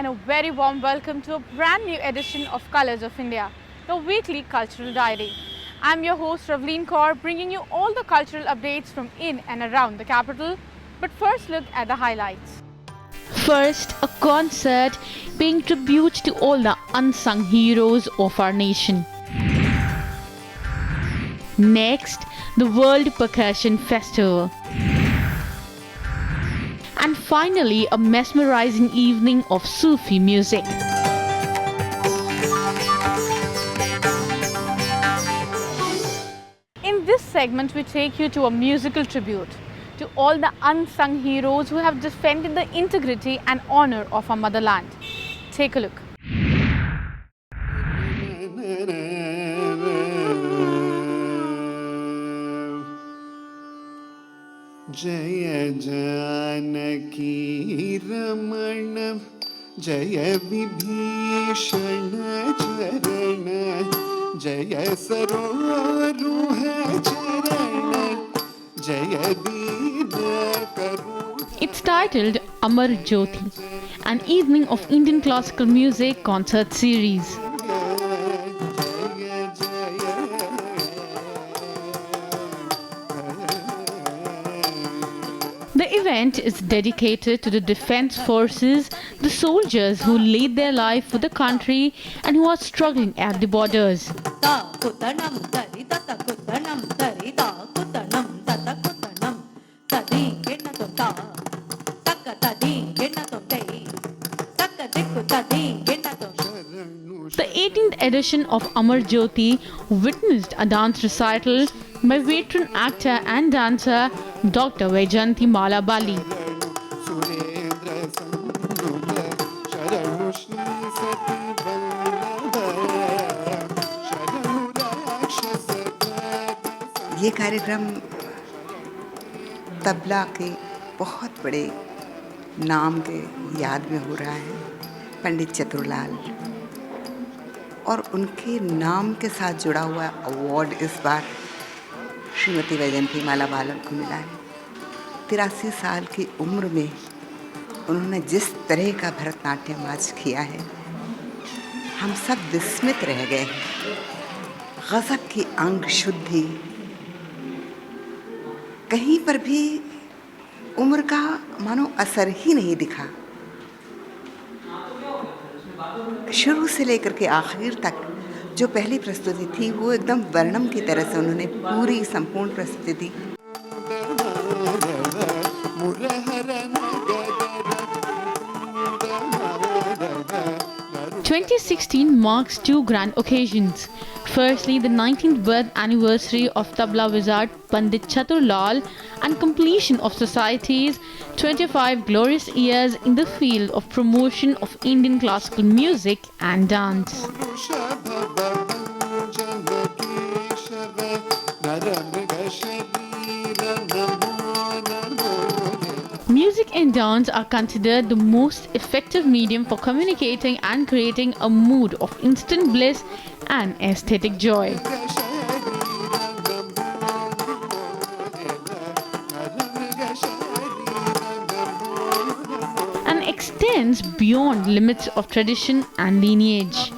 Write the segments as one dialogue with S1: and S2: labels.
S1: and a very warm welcome to a brand new edition of Colors of India, the weekly cultural diary. I'm your host Ravleen Kaur, bringing you all the cultural updates from in and around the capital. But first, look at the highlights. First, a concert paying tribute to all the unsung heroes of our nation. Next, the World Percussion Festival. And finally, a mesmerizing evening of Sufi music. In this segment, we take you to a musical tribute to all the unsung heroes who have defended the integrity and honor of our motherland. Take a look.
S2: जय जानकी रमण जय विभीषण चरण जय सरोरुह चरण जय दीन करुण.
S1: It's titled Amar Jyoti, an evening of Indian classical music concert series. The event is dedicated to the defense forces, the soldiers who laid their life for the country and who are struggling at the borders. The 18th edition of Amar Jyoti witnessed a dance recital by veteran actor and dancer Dr. Vaijayanti Mala Bali.
S3: ये कार्यक्रम तबला के बहुत बड़े नाम के याद में हो रहा है, पंडित चतुरलाल, और उनके नाम के साथ जुड़ा हुआ अवार्ड इस बार श्रीमती वैजयंती माला बालन को मिला है। 83 साल की उम्र में उन्होंने जिस तरह का भरतनाट्यम आज किया है, हम सब विस्मित रह गए हैं। गज़ब की अंग शुद्धि, कहीं पर भी उम्र का मानो असर ही नहीं दिखा। शुरू से लेकर के आखिर तक जो पहली प्रस्तुति थी वो एकदम वर्णम की तरह से उन्होंने पूरी संपूर्ण प्रस्तुति दी।
S1: 2016 marks two grand occasions. Firstly, the 19th birth anniversary of Tabla wizard Pandit Chatur Lal and completion of Society's 25 glorious years in the field of promotion of Indian classical music and dance. Music and dance are considered the most effective medium for communicating and creating a mood of instant bliss and aesthetic joy. And extends beyond limits of tradition and lineage.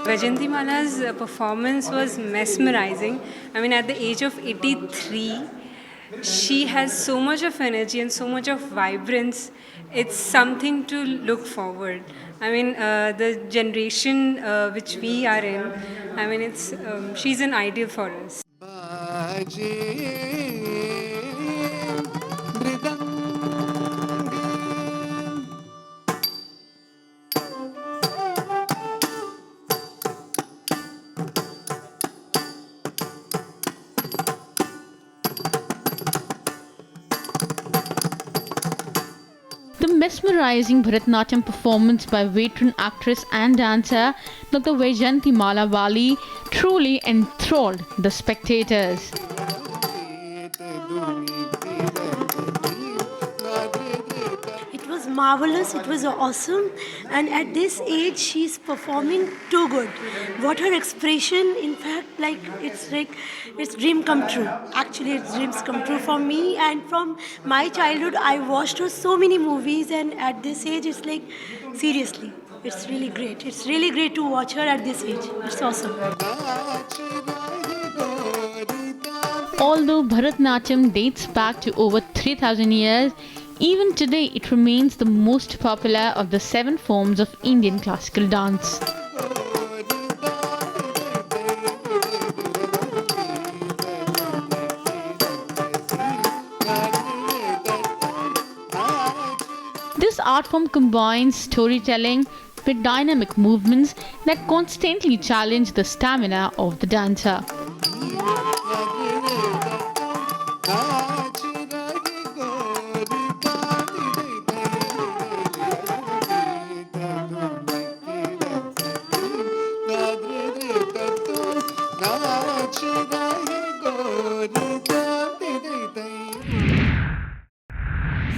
S4: Vaijayanti Mala's performance was mesmerizing. I mean, at the age of 83, she has so much of energy and so much of vibrance. It's something to look forward. I mean, the generation which we are in, I mean, she's an ideal for us.
S1: The mesmerizing Bharatanatyam performance by veteran actress and dancer Dr. Vaijayanti Mala Bali truly enthralled the spectators.
S5: It was marvelous. It was awesome. And at this age, she's performing too good. What her expression, in fact, it's dream come true. Actually, it's dreams come true for me. And from my childhood, I watched her so many movies. And at this age, it's like, seriously, it's really great. It's really great to watch her at this age. It's awesome.
S1: Although Bharatanatyam dates back to over 3000 years, even today it remains the most popular of the 7 forms of Indian classical dance. This art form combines storytelling with dynamic movements that constantly challenge the stamina of the dancer.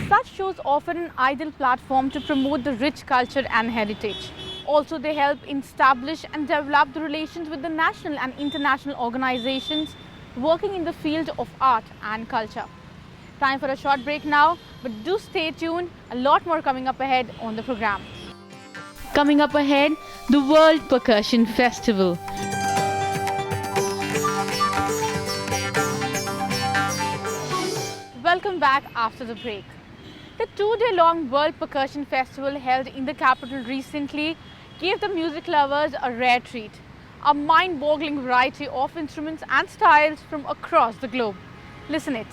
S1: Such shows offer an ideal platform to promote the rich culture and heritage. Also, they help establish and develop the relations with the national and international organizations working in the field of art and culture. Time for a short break now, but do stay tuned. A lot more coming up ahead on the program. Coming up ahead, the World Percussion Festival. Welcome back after the break. The 2-day-long World Percussion Festival held in the capital recently gave the music lovers a rare treat. A mind-boggling variety of instruments and styles from across the globe. Listen it.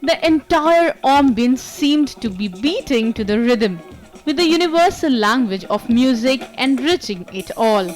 S1: The entire ambience seemed to be beating to the rhythm, with the universal language of music enriching it all.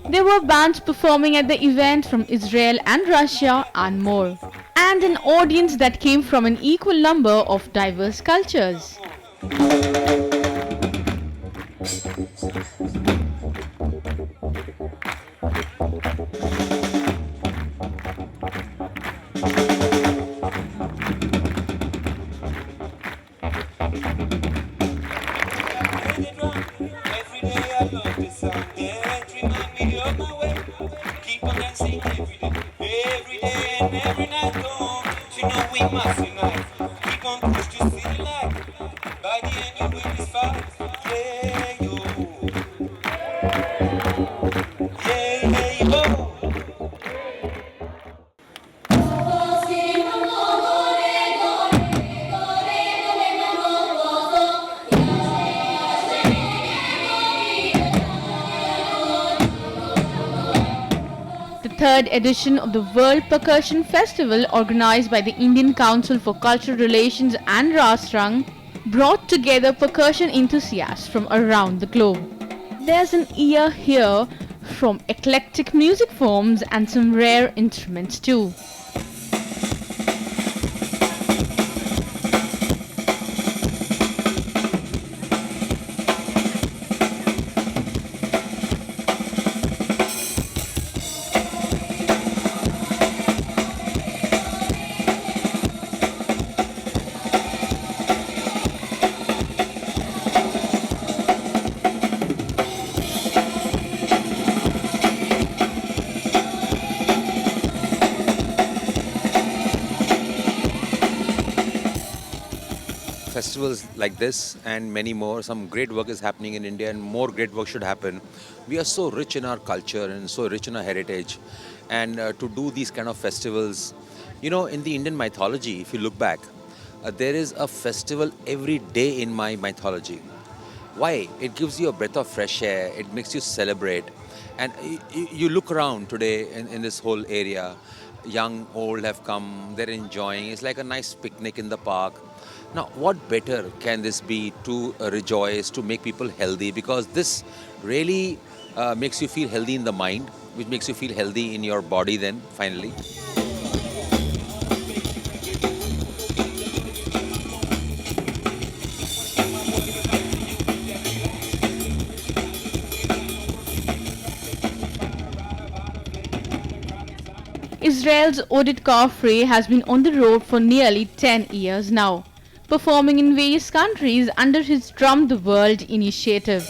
S1: There were bands performing at the event from Israel and Russia and more, and an audience that came from an equal number of diverse cultures. Third edition of the World Percussion Festival, organized by the Indian Council for Cultural Relations and Rasrang, brought together percussion enthusiasts from around the globe. There's an ear here from eclectic music forms and some rare instruments too.
S6: festivals like this and many more. Some great work is happening in India and more great work should happen. We are so rich in our culture and so rich in our heritage. And to do these kind of festivals, in the Indian mythology, if you look back, there is a festival every day in my mythology. Why? It gives you a breath of fresh air, it makes you celebrate. And you look around today in this whole area, young, old have come, they're enjoying. It's like a nice picnic in the park. Now, what better can this be to rejoice, to make people healthy? Because this really makes you feel healthy in the mind, which makes you feel healthy in your body then, finally.
S1: Israel's Oded Kafre has been on the road for nearly 10 years now, performing in various countries under his Drum the World initiative.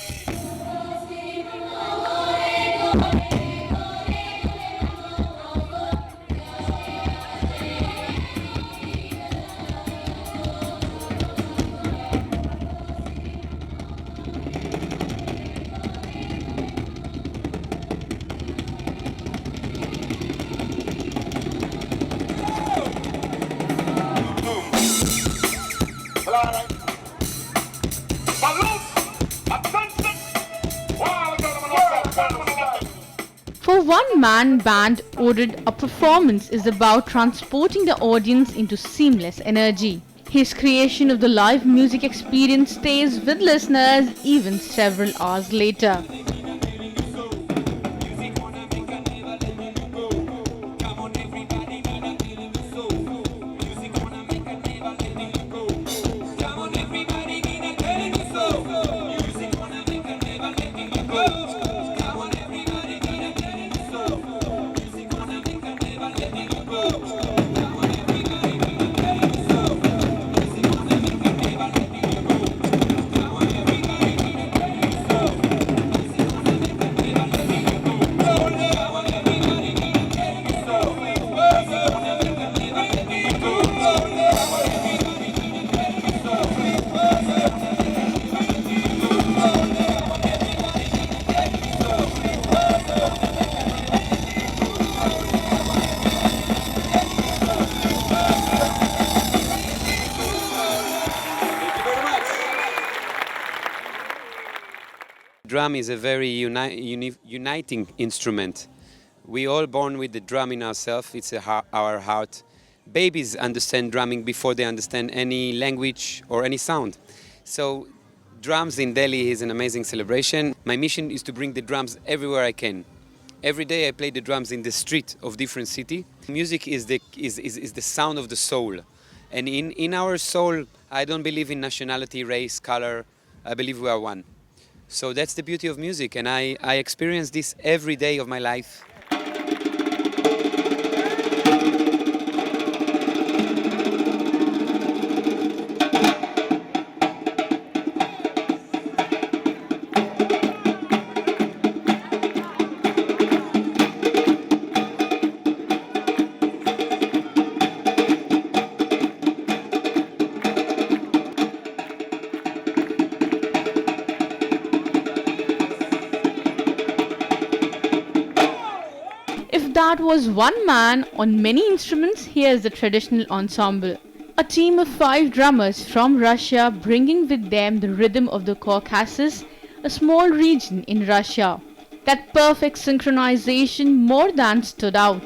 S1: For one-man band Oded, a performance is about transporting the audience into seamless energy. His creation of the live music experience stays with listeners even several hours later.
S7: Drum is a very uniting instrument. We all born with the drum in ourselves. It's our heart. Babies understand drumming before they understand any language or any sound. So drums in Delhi is an amazing celebration. My mission is to bring the drums everywhere I can. Every day I play the drums in the street of different city. Music is the sound of the soul. And in our soul, I don't believe in nationality, race, color. I believe we are one. So that's the beauty of music, and I experience this every day of my life.
S1: If that was one man on many instruments, here's the traditional ensemble. A team of 5 drummers from Russia bringing with them the rhythm of the Caucasus, a small region in Russia. That perfect synchronization more than stood out.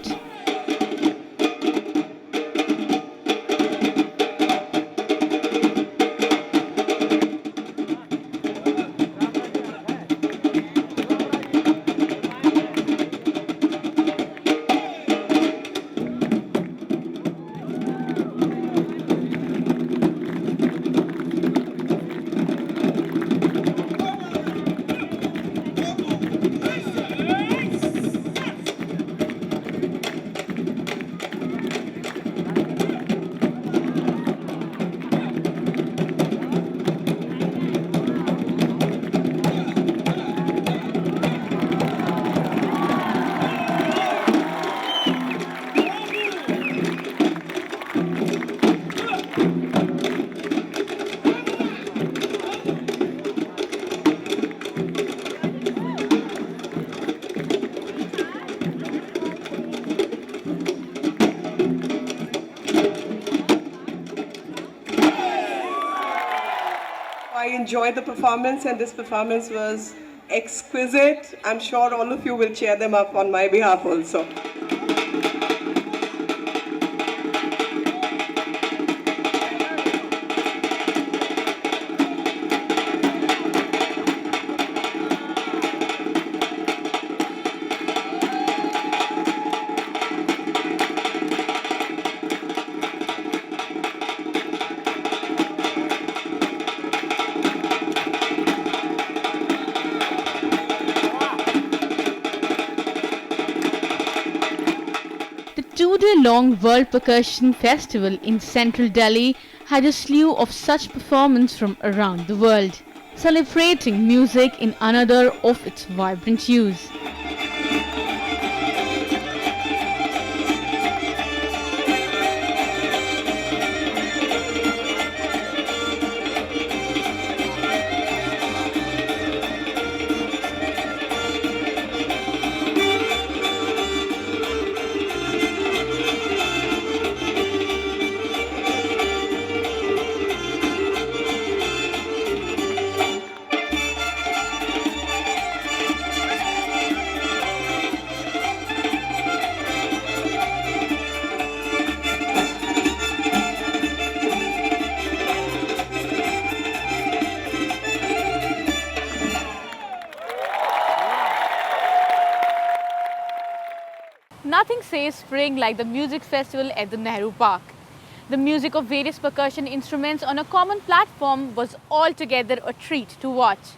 S8: enjoyed the performance, and this performance was exquisite. I'm sure all of you will cheer them up on my behalf also.
S1: The two-day-long World Percussion Festival in central Delhi had a slew of such performances from around the world, celebrating music in another of its vibrant hues. Nothing says spring like the music festival at the Nehru Park. The music of various percussion instruments on a common platform was altogether a treat to watch.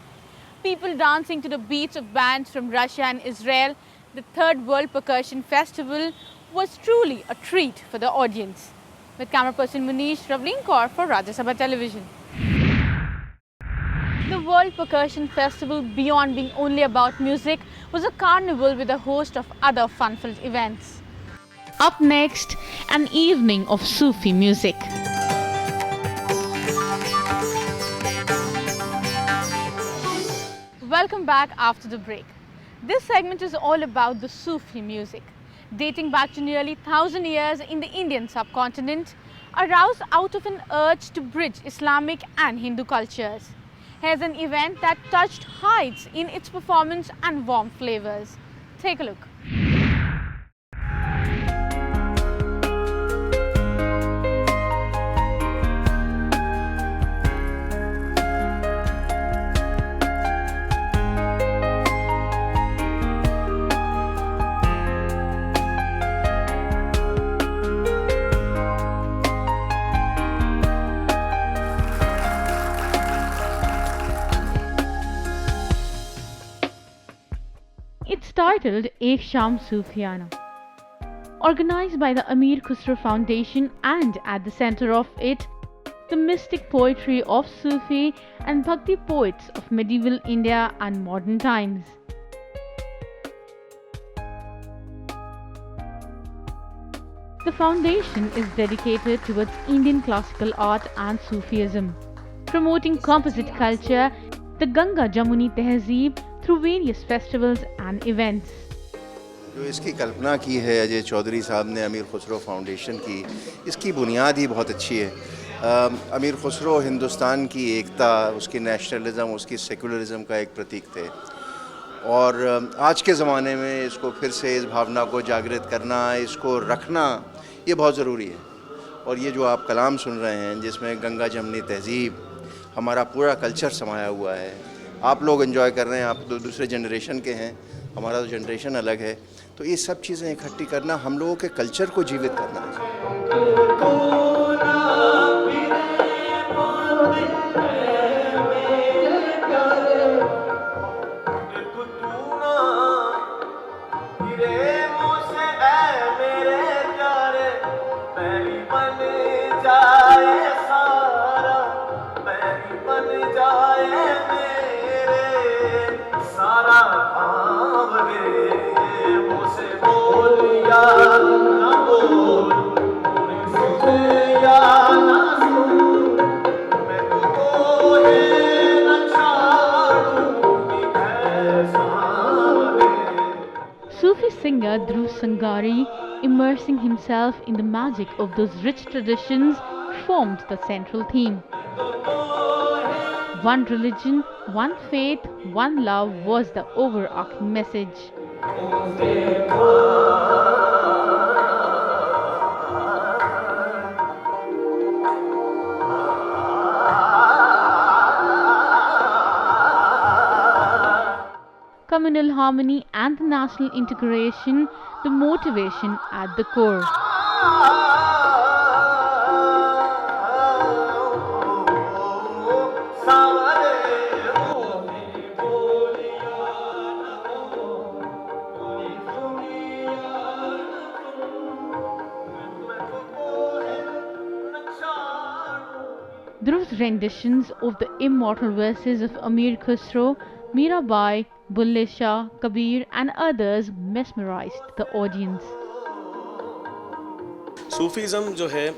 S1: People dancing to the beats of bands from Russia and Israel, the Third World Percussion Festival was truly a treat for the audience. With camera person Munish, Ravleen Kaur for Rajya Sabha Television. The World Percussion Festival, beyond being only about music, was a carnival with a host of other fun-filled events. Up next, an evening of Sufi music. Welcome back after the break. This segment is all about the Sufi music, dating back to nearly 1,000 years in the Indian subcontinent, aroused out of an urge to bridge Islamic and Hindu cultures. Here's an event that touched heights in its performance and warm flavors. Take a look. It's titled Ek Sham Sufiana. Organized by the Amir Khusro Foundation, and at the center of it, the mystic poetry of Sufi and Bhakti poets of medieval India and modern times. The foundation is dedicated towards Indian classical art and Sufism, promoting composite culture, the Ganga Jamuni Tehzeeb, through various festivals and events.
S9: जो इसकी कल्पना की है अजय चौधरी साहब ने अमीर Khusro foundation की, इसकी बुनियाद ही बहुत अच्छी है। अमीर खुसरो हिंदुस्तान की एकता, उसकी नेशनलिज्म, उसकी सेकुलरिज्म का एक प्रतीक थे, और आज के ज़माने में इसको फिर से इस भावना को जागृत करना, इसको रखना, ये बहुत ज़रूरी है। और ये जो आप कलाम सुन रहे हैं जिसमें गंगा जमनी तहज़ीब, हमारा पूरा कल्चर समाया हुआ है, आप लोग एंजॉय कर रहे हैं, आप तो दूसरे जनरेशन के हैं, हमारा तो जनरेशन अलग है, तो ये सब चीज़ें इकट्ठी करना, हम लोगों के कल्चर को जीवित करना है।
S1: Sufi singer Dhruv Sangari, immersing himself in the magic of those rich traditions, formed the central theme. One religion, one faith, one love was the overarching message. Communal harmony and the national integration, the motivation at the core. Dhruv's renditions of the immortal verses of Amir Khusro, Mirabai, Bulle Shah, Kabir and others mesmerized the audience.
S10: Sufism जो है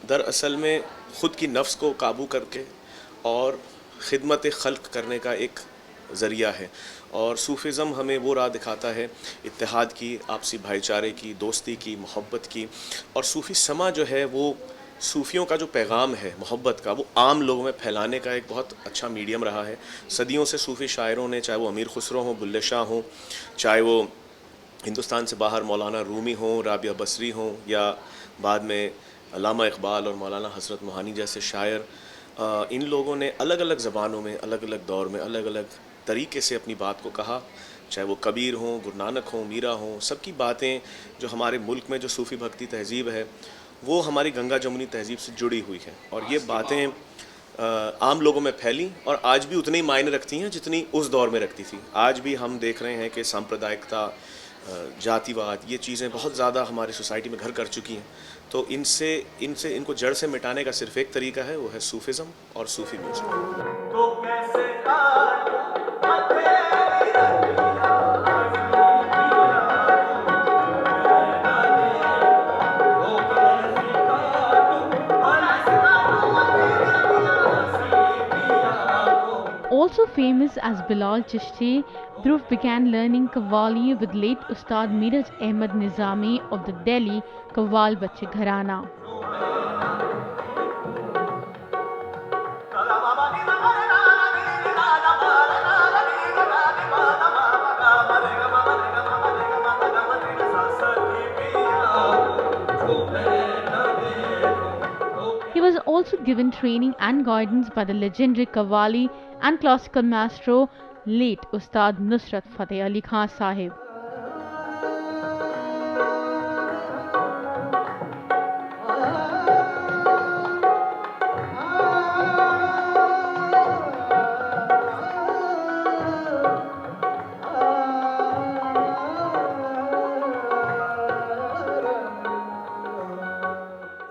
S10: दरअसल में ख़ुद की नफ्स को काबू करके और ख़िदमत खल्क़ करने का एक ज़रिया है और सूफ़ीज़म हमें वो राह दिखाता है इत्तेहाद की, आपसी भाईचारे की, दोस्ती की, मोहब्बत की। और सूफ़ी समा जो है वो सूफ़ियों का जो पैगाम है मोहब्बत का, वो आम लोगों में फैलाने का एक बहुत अच्छा मीडियम रहा है। सदियों से सूफ़ी शायरों ने, चाहे वो अमीर खुसरो हों, बुल्ले शाह हों, चाहे वो हिंदुस्तान से बाहर मौलाना रूमी हों, राबिया बसरी हों, या बाद में अल्लामा इक़बाल और मौलाना हज़रत मोहानी जैसे शायर, इन लोगों ने अलग अलग ज़बानों में, अलग अलग दौर में, अलग अलग तरीके से अपनी बात को कहा। चाहे वो कबीर हों, गुरु नानक हों, मीरा हों, सबकी बातें जो हमारे मुल्क में जो सूफ़ी भक्ति तहज़ीब है वो हमारी गंगा जमुनी तहज़ीब से जुड़ी हुई है और ये बातें आम लोगों में फैली और आज भी उतनी ही मायने रखती हैं जितनी उस दौर में रखती थी। आज भी हम देख रहे हैं कि सांप्रदायिकता, जातिवाद, ये चीज़ें बहुत ज़्यादा हमारी सोसाइटी में घर कर चुकी हैं। तो इनको जड़ से मिटाने का सिर्फ एक तरीका है, वो है सूफ़िज़म और सूफ़ी music.
S1: Also famous as Bilal Chishti, Dhruv began learning Qawwali with late Ustad Miraj Ahmad Nizami of the Delhi Qawwal Bache Gharana. He was also given training and guidance by the legendary Qawwali and classical maestro late Ustad Nusrat Fateh Ali Khan Sahib.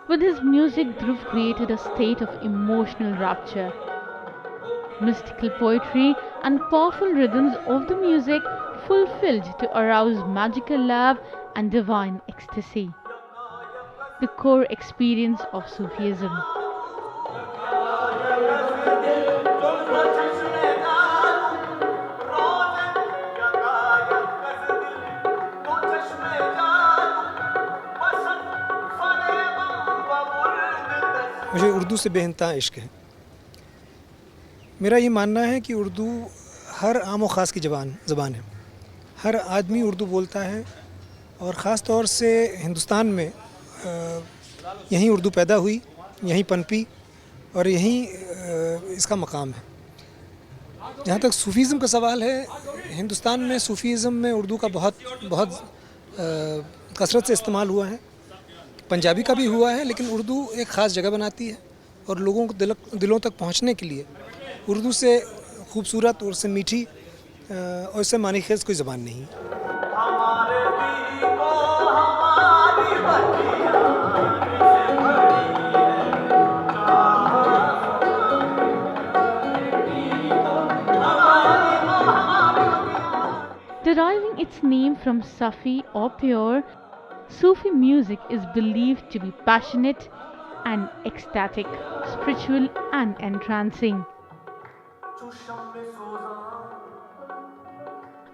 S1: With his music, Dhruv created a state of emotional rapture. Mystical poetry and powerful rhythms of the music fulfilled to arouse magical love and divine ecstasy, the core experience of Sufism.
S11: मुझे उर्दू से बेइंतहा इश्क है। मेरा ये मानना है कि उर्दू हर आम व ख़ास की ज़बान है। हर आदमी उर्दू बोलता है और ख़ास तौर से हिंदुस्तान में यहीं उर्दू पैदा हुई, यहीं पनपी और यहीं इसका मकाम है। जहाँ तक सूफ़ीज़म का सवाल है, हिंदुस्तान में सूफ़ीज़म में उर्दू का बहुत कसरत से इस्तेमाल हुआ है। पंजाबी का भी हुआ है, लेकिन उर्दू एक ख़ास जगह बनाती है और लोगों को दिलों तक पहुंचने के लिए उर्दू से खूबसूरत और से मीठी और इससे मानीखेज़ कोई ज़बान नहीं।
S1: Deriving its name from Safi or pure, Sufi music is believed to be passionate and ecstatic, spiritual and entrancing,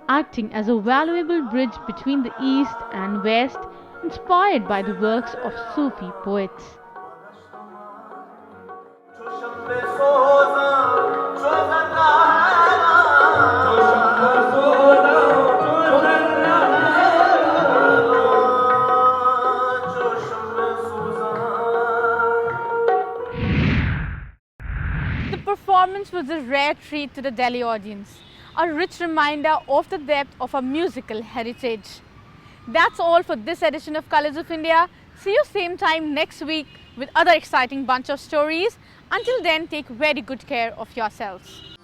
S1: acting as a valuable bridge between the East and West, inspired by the works of Sufi poets. performance was a rare treat to the Delhi audience, a rich reminder of the depth of our musical heritage. That's all for this edition of Colors of India. See you same time next week with other exciting bunch of stories. Until then, take very good care of yourselves.